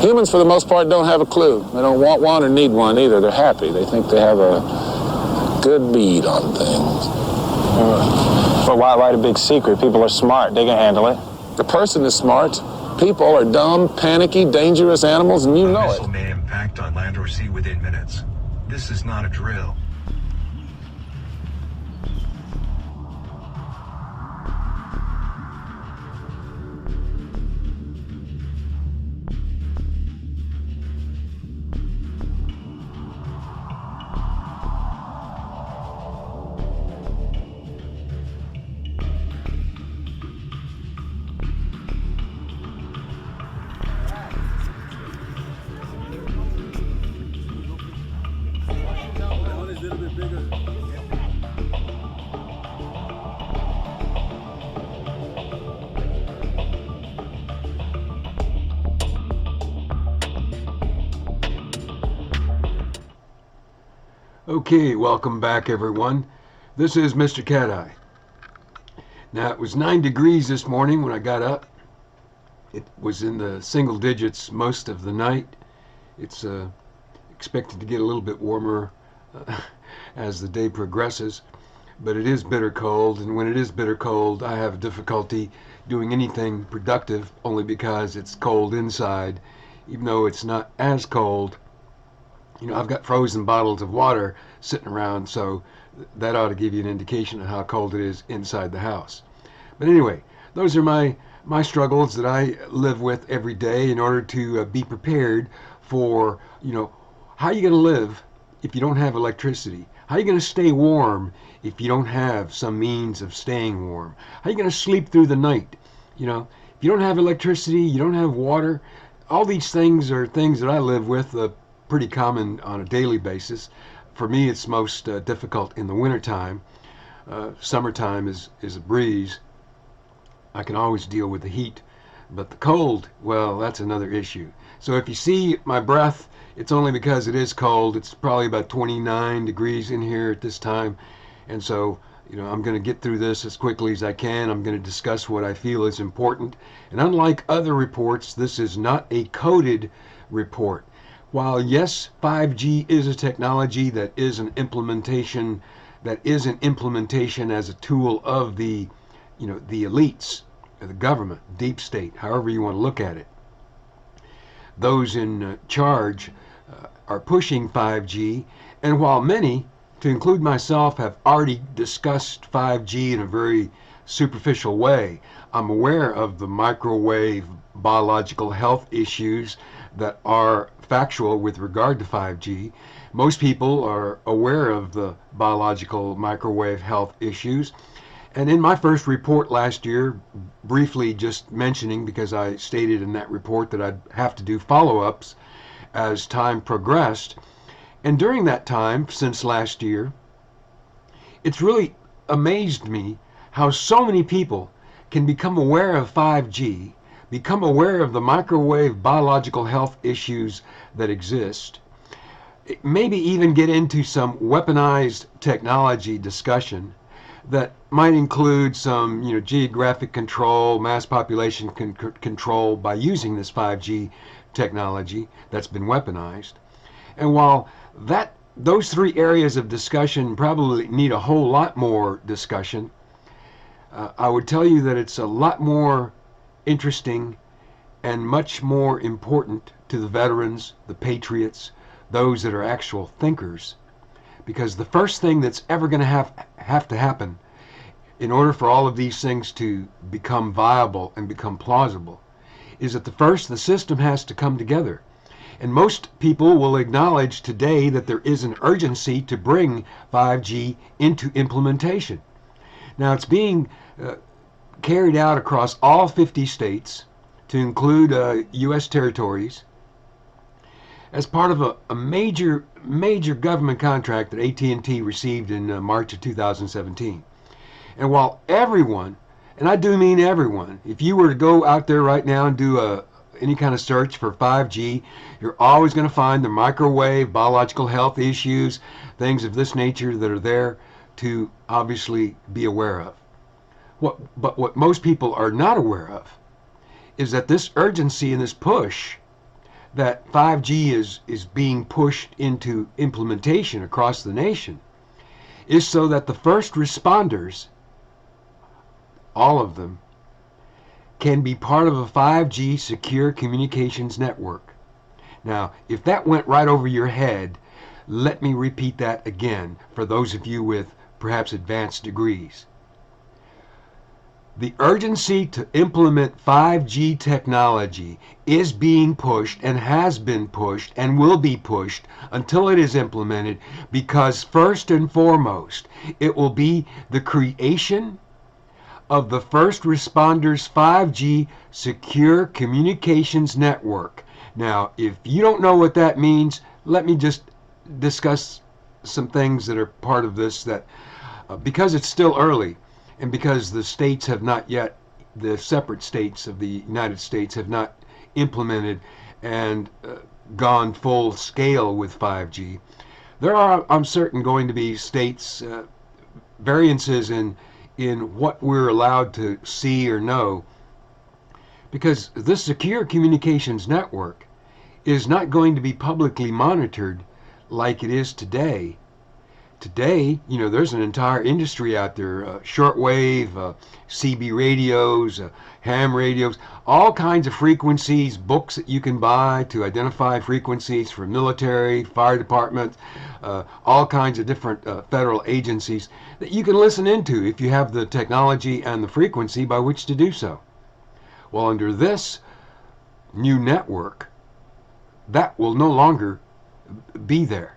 Humans, for the most part, don't have a clue. They don't want one or need one either. They're happy. They think they have a good bead on things. But why the big secret? People are smart. They can handle it. The person is smart. People are dumb, panicky, dangerous animals, and you know it. A missile may impact on land or sea within minutes. This is not a drill. Okay, welcome back everyone. This is Mr. Cat Eye. Now it was 9 degrees this morning when I got up. It was in the single digits most of the night. It's expected to get a little bit warmer as the day progresses, but it is bitter cold, and when it is bitter cold I have difficulty doing anything productive only because it's cold inside, even though it's not as cold. You know, I've got frozen bottles of water sitting around, so that ought to give you an indication of how cold it is inside the house. But anyway, those are my struggles that I live with every day in order to be prepared for, you know, how are you going to live if you don't have electricity? How are you going to stay warm if you don't have some means of staying warm? How are you going to sleep through the night? You know, if you don't have electricity, you don't have water. All these things are things that I live with pretty common on a daily basis. For me, it's most difficult in the wintertime. Summertime is a breeze. I can always deal with the heat, but the cold, well, that's another issue. So if you see my breath, it's only because it is cold. It's probably about 29 degrees in here at this time, and so, you know, I'm going to get through this as quickly as I can. I'm going to discuss what I feel is important, and unlike other reports, this is not a coded report. While yes, 5G is a technology that is an implementation as a tool of the, you know, the elites, the government, deep state, however you want to look at it. Those in charge are pushing 5G, and while many, to include myself, have already discussed 5G in a very superficial way, I'm aware of the microwave biological health issues that are factual with regard to 5G. Most people are aware of the biological microwave health issues. And in my first report last year, briefly just mentioning, because I stated in that report that I'd have to do follow-ups as time progressed. And during that time, since last year, it's really amazed me how so many people can become aware of 5G, become aware of the microwave biological health issues that exist, maybe even get into some weaponized technology discussion that might include some, you know, geographic control, mass population control by using this 5G technology that's been weaponized. And while those three areas of discussion probably need a whole lot more discussion, I would tell you that it's a lot more interesting and much more important to the veterans, the patriots, those that are actual thinkers. Because the first thing that's ever going to have to happen in order for all of these things to become viable and become plausible is that the system has to come together. And most people will acknowledge today that there is an urgency to bring 5G into implementation. Now it's being carried out across all 50 states, to include U.S. territories, as part of a major government contract that AT&T received in March of 2017. And while everyone, and I do mean everyone, if you were to go out there right now and do any kind of search for 5G, you're always going to find the microwave, biological health issues, things of this nature that are there to obviously be aware of. But what most people are not aware of is that this urgency and this push that 5G is being pushed into implementation across the nation is so that the first responders, all of them, can be part of a 5G secure communications network. Now, if that went right over your head, let me repeat that again for those of you with perhaps advanced degrees. The urgency to implement 5G technology is being pushed and has been pushed and will be pushed until it is implemented, because first and foremost, it will be the creation of the first responders 5G secure communications network. Now, if you don't know what that means, let me just discuss some things that are part of this, that because it's still early and because the states have not yet, the separate states of the United States have not implemented and gone full scale with 5G, there are, I'm certain, going to be states variances in what we're allowed to see or know, because this secure communications network is not going to be publicly monitored like it is today. Today, there's an entire industry out there, shortwave, CB radios, ham radios, all kinds of frequencies, books that you can buy to identify frequencies for military, fire department, all kinds of different federal agencies that you can listen into if you have the technology and the frequency by which to do so. Well, under this new network, that will no longer be there.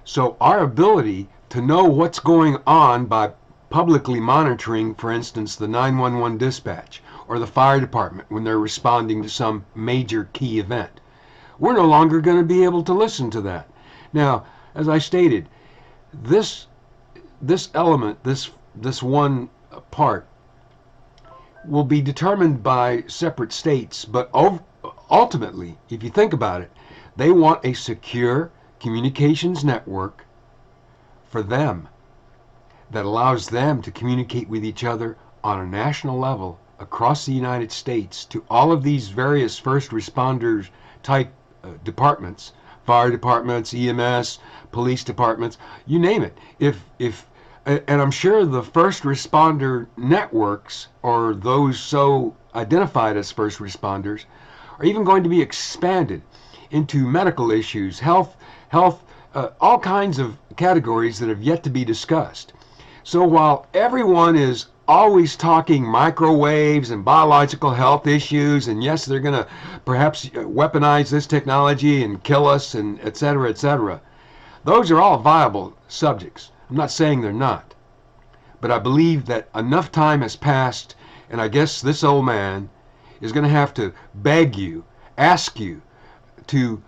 So our ability to know what's going on by publicly monitoring, for instance, the 911 dispatch or the fire department when they're responding to some major key event, we're no longer going to be able to listen to that. Now, as I stated, this element, this one part, will be determined by separate states, but ultimately, if you think about it, they want a secure communications network for them that allows them to communicate with each other on a national level across the United States to all of these various first responders type departments, fire departments, EMS, police departments, you name it. And I'm sure the first responder networks, or those so identified as first responders, are even going to be expanded into medical issues, health, all kinds of categories that have yet to be discussed. So while everyone is always talking microwaves and biological health issues, and yes, they're going to perhaps weaponize this technology and kill us, and et cetera, those are all viable subjects. I'm not saying they're not. But I believe that enough time has passed, and I guess this old man is going to have to beg you, ask you to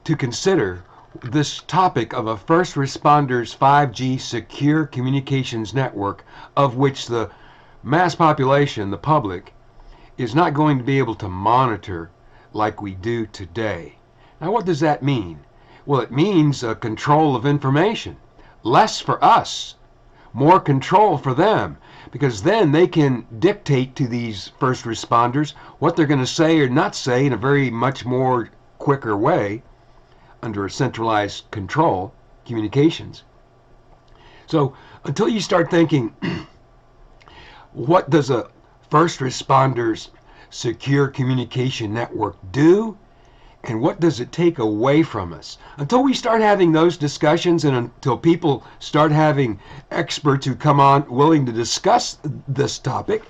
consider this topic of a first responders 5G secure communications network, of which the mass population, the public, is not going to be able to monitor like we do today. Now, what does that mean? Well, it means control of information. Less for us, more control for them, because then they can dictate to these first responders what they're going to say or not say in a very much more quicker way under a centralized control, communications. So until you start thinking, what does a first responders secure communication network do? And what does it take away from us? Until we start having those discussions, and until people start having experts who come on willing to discuss this topic,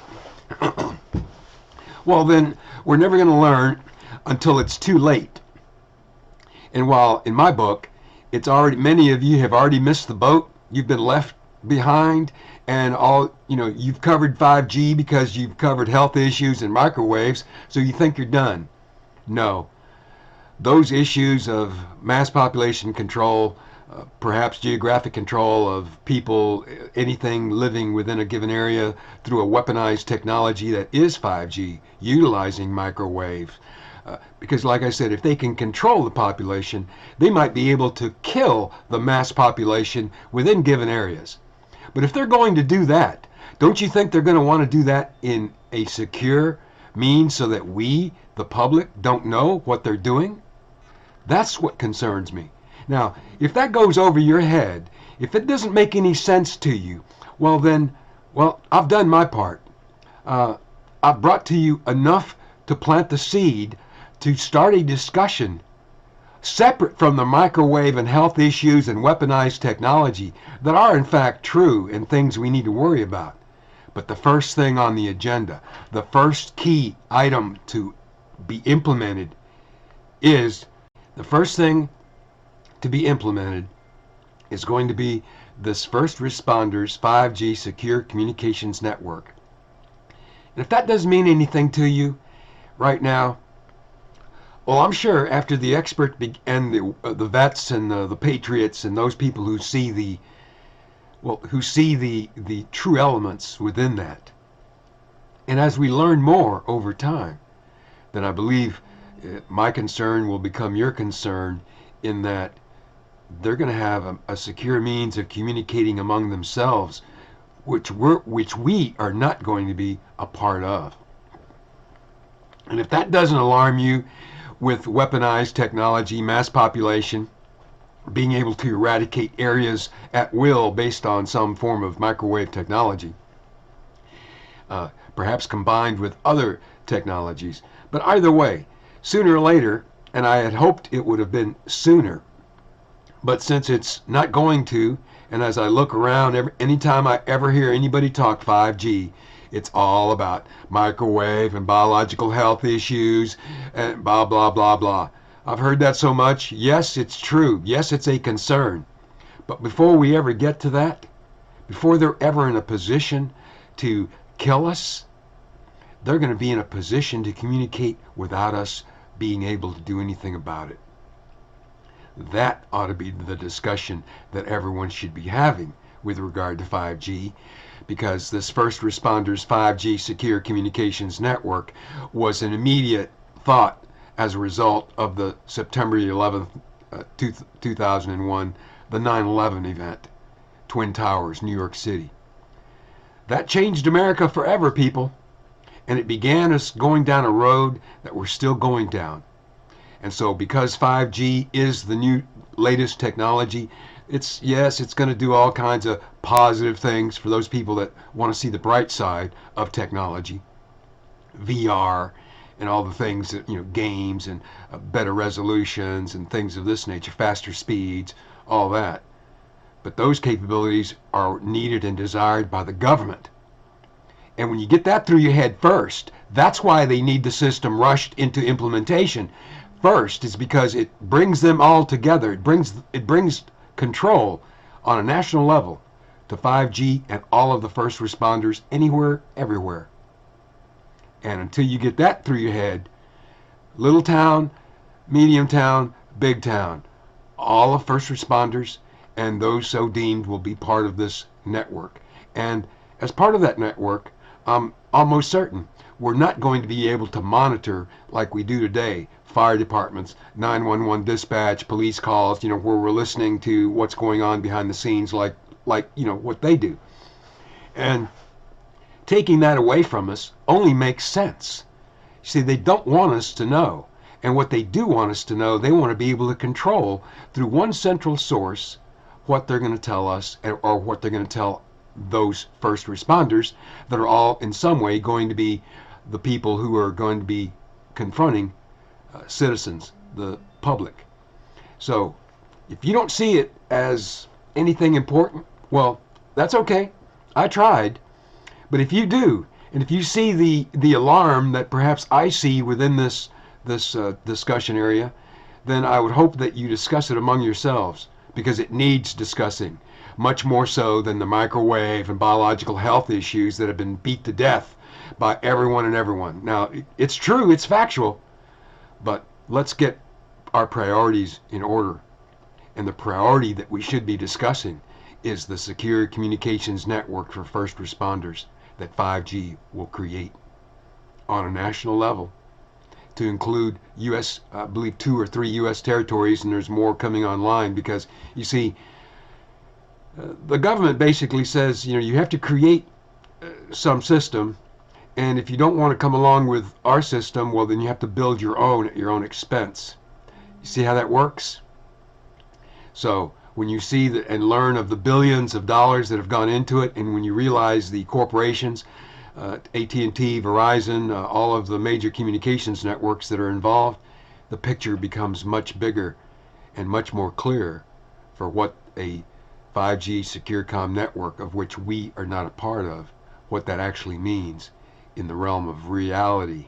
well, then we're never going to learn until it's too late. And while in my book, it's already, many of you have already missed the boat, you've been left behind, and you've covered 5G because you've covered health issues and microwaves, so you think you're done. No. Those issues of mass population control, perhaps geographic control of people, anything living within a given area through a weaponized technology that is 5G, utilizing microwaves. Because like I said, if they can control the population, they might be able to kill the mass population within given areas. But if they're going to do that, don't you think they're going to want to do that in a secure means so that we, the public, don't know what they're doing? That's what concerns me. Now, if that goes over your head, if it doesn't make any sense to you, well then, I've done my part. I've brought to you enough to plant the seed to start a discussion separate from the microwave and health issues and weaponized technology that are in fact true and things we need to worry about. But the first thing on the agenda, the first key item to be implemented is the first thing to be implemented is going to be this first responders 5G secure communications network. And if that doesn't mean anything to you right now, well, I'm sure after the expert and the vets and the patriots and those people who see the true elements within that, and as we learn more over time, then I believe my concern will become your concern, in that they're going to have a secure means of communicating among themselves, which we are not going to be a part of. And if that doesn't alarm you, with weaponized technology, mass population, being able to eradicate areas at will based on some form of microwave technology, perhaps combined with other technologies. But either way, sooner or later, and I had hoped it would have been sooner, but since it's not going to, and as I look around, anytime I ever hear anybody talk 5G, it's all about microwave and biological health issues and blah, blah, blah, blah. I've heard that so much. Yes, it's true. Yes, it's a concern. But before we ever get to that, before they're ever in a position to kill us, they're going to be in a position to communicate without us being able to do anything about it. That ought to be the discussion that everyone should be having with regard to 5G, because this first responders 5G secure communications network was an immediate thought as a result of the September 11th, 2001, the 9/11 event, Twin Towers, New York City. That changed America forever, people, and it began us going down a road that we're still going down. And so because 5G is the new latest technology, it's going to do all kinds of positive things for those people that want to see the bright side of technology, VR and all the things that, games and better resolutions and things of this nature, faster speeds, all that. But those capabilities are needed and desired by the government. And when you get that through your head first, that's why they need the system rushed into implementation first, is because it brings them all together. It brings control on a national level to 5G and all of the first responders anywhere, everywhere. And until you get that through your head, little town, medium town, big town, all of first responders and those so deemed will be part of this network. And as part of that network, I'm almost certain we're not going to be able to monitor like we do today fire departments, 911 dispatch, police calls, where we're listening to what's going on behind the scenes, like what they do. And taking that away from us only makes sense. See, they don't want us to know. And what they do want us to know, they want to be able to control through one central source what they're going to tell us, or what they're going to tell those first responders that are all in some way going to be the people who are going to be confronting citizens, the public. So if you don't see it as anything important, well, that's okay. I tried. But if you do, and if you see the alarm that perhaps I see within this discussion area, then I would hope that you discuss it among yourselves, because it needs discussing, much more so than the microwave and biological health issues that have been beat to death by everyone and everyone. Now, it's true, it's factual, but let's get our priorities in order. And the priority that we should be discussing is the secure communications network for first responders that 5G will create on a national level, to include U.S., I believe 2 or 3 U.S. territories, and there's more coming online, because you see, the government basically says, you have to create some system, and if you don't want to come along with our system, well, then you have to build your own at your own expense. You see how that works? So when you see and learn of the billions of dollars that have gone into it, and when you realize the corporations, AT&T, Verizon, all of the major communications networks that are involved, the picture becomes much bigger and much more clear for what a 5G secure comm network, of which we are not a part of, what that actually means in the realm of reality.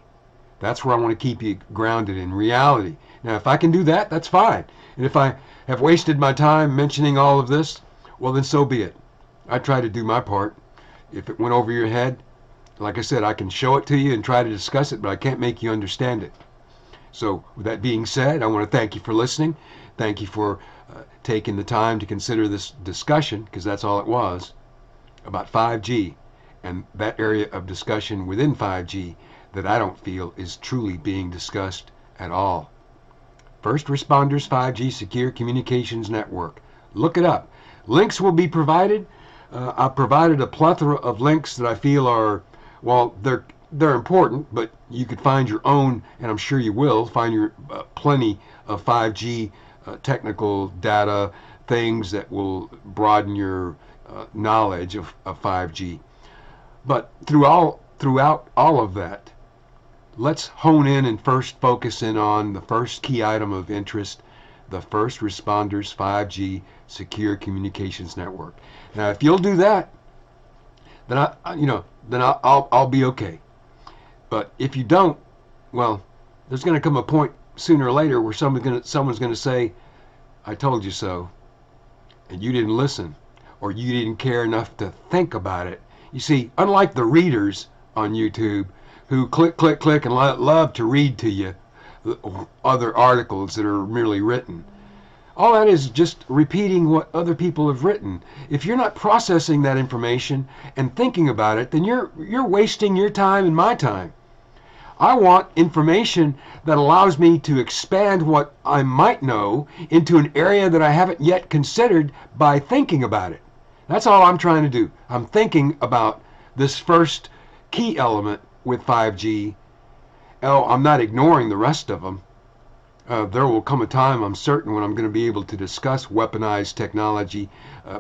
That's where I want to keep you grounded in reality. Now, if I can do that, that's fine. And if I have wasted my time mentioning all of this, well, then so be it. I try to do my part. If it went over your head, like I said, I can show it to you and try to discuss it, but I can't make you understand it. So with that being said, I want to thank you for listening. Thank you for taking the time to consider this discussion, because that's all it was, about 5G and that area of discussion within 5G that I don't feel is truly being discussed at all. First Responders 5G Secure Communications Network. Look it up. Links will be provided. I've provided a plethora of links that I feel are, well, they're important, but you could find your own, and I'm sure you will find your plenty of 5G technical data, things that will broaden your knowledge of 5G. But throughout all of that, let's hone in and first focus in on the first key item of interest, the First Responders 5G Secure Communications Network. Now, if you'll do that, then I'll be okay. But if you don't, well, there's going to come a point sooner or later where someone's going to say, "I told you so," and you didn't listen, or you didn't care enough to think about it. You see, unlike the readers on YouTube who click, click, click and love to read to you other articles that are merely written, all that is just repeating what other people have written. If you're not processing that information and thinking about it, then you're wasting your time and my time. I want information that allows me to expand what I might know into an area that I haven't yet considered by thinking about it. That's all I'm trying to do. I'm thinking about this first key element with 5G. Oh, I'm not ignoring the rest of them. There will come a time, I'm certain, when I'm going to be able to discuss weaponized technology,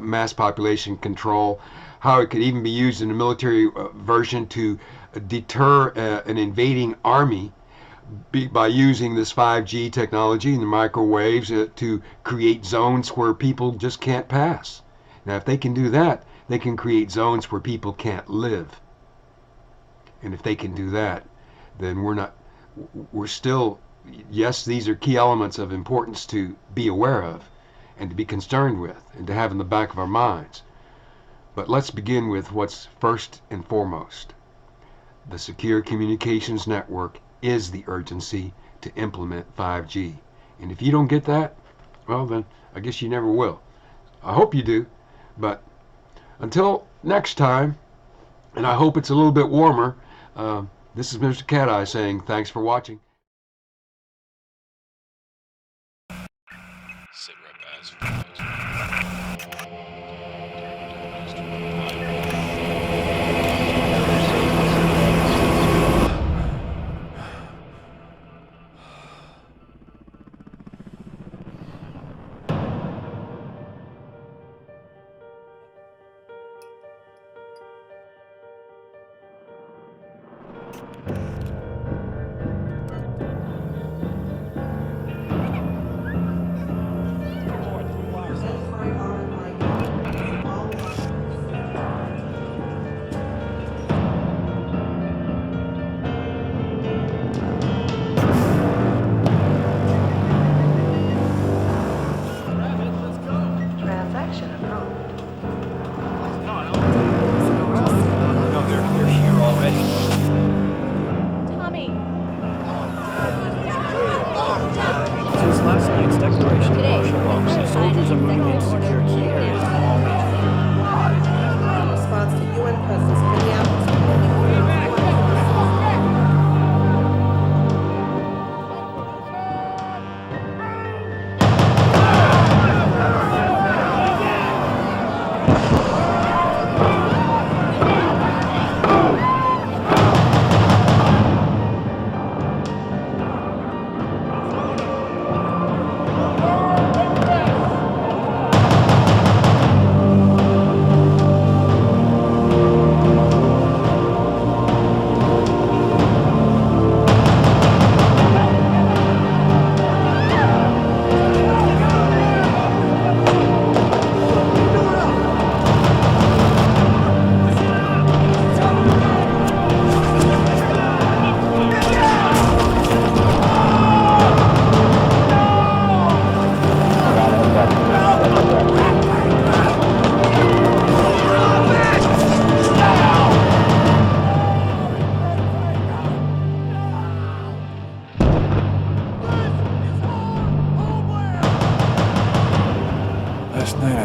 mass population control, how it could even be used in a military version to deter an invading army by using this 5G technology and the microwaves to create zones where people just can't pass. Now, if they can do that, they can create zones where people can't live. And if they can do that, then we're still, yes, these are key elements of importance to be aware of and to be concerned with and to have in the back of our minds. But let's begin with what's first and foremost. The Secure Communications Network is the urgency to implement 5G. And if you don't get that, well, then I guess you never will. I hope you do. But until next time, and I hope it's a little bit warmer, this is Mr. Cat Eye saying thanks for watching. Sit rep as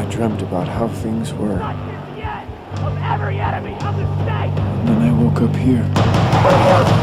I dreamt about how things were. Not this yet of every enemy of the state. And then I woke up here.